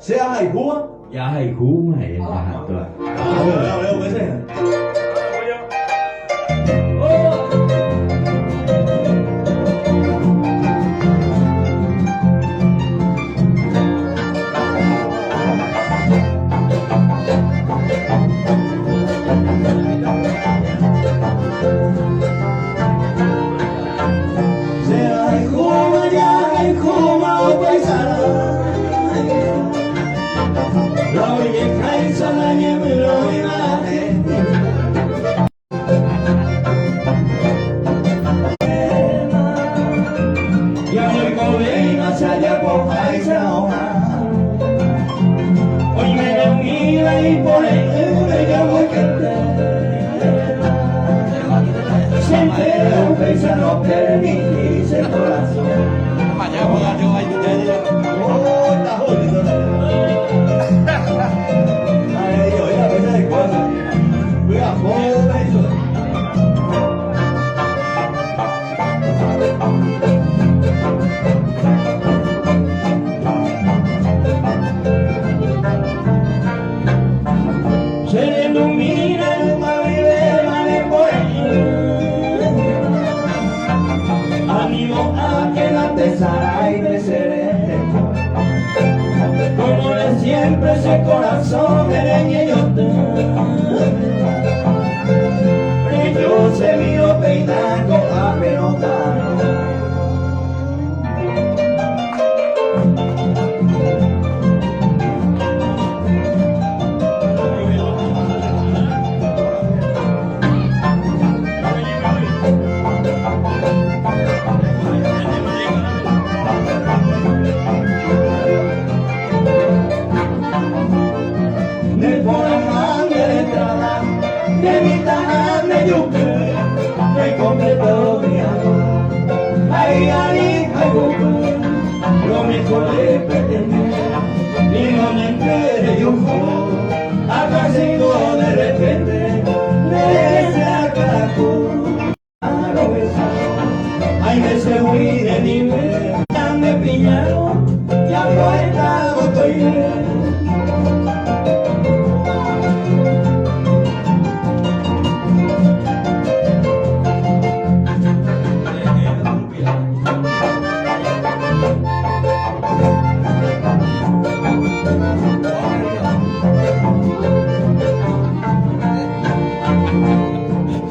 Xe hải khu á? Dạ hay cú mày em đã rồi. Đâu cái xe? No permitís el corazón. Mañana yo voy a está jodido. Ay, yo era esa de cosas. Oiga, joder, eso. Se ilumina el madriguera de por ánimo a que la pesará y creceré. Como de siempre ese corazón de leña yo yo se vio peinar con la pelota. De mi tajada yo me completó mi amor. Ay, ay, ay, lo mejor de pretender, y no me enteré yo, acá sigo de repente, desde acá a lo besado. Ay, me se huí de nivel, me pillaron, ya lo he estado, estoy bien.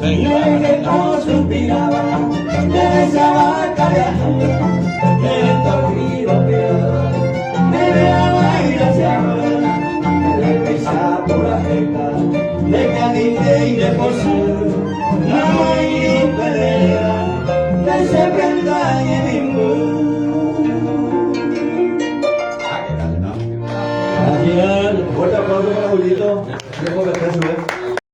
Yo que todo suspiraba, me deseaba callar, que el torrido peor, me dejaba ir hacia afuera, me besaba por la jeta, de Caliente y de José, la maíz pelea, que se prenda y en Gracias. Fuerte aplauso para Julito. Dejo que esté su vez.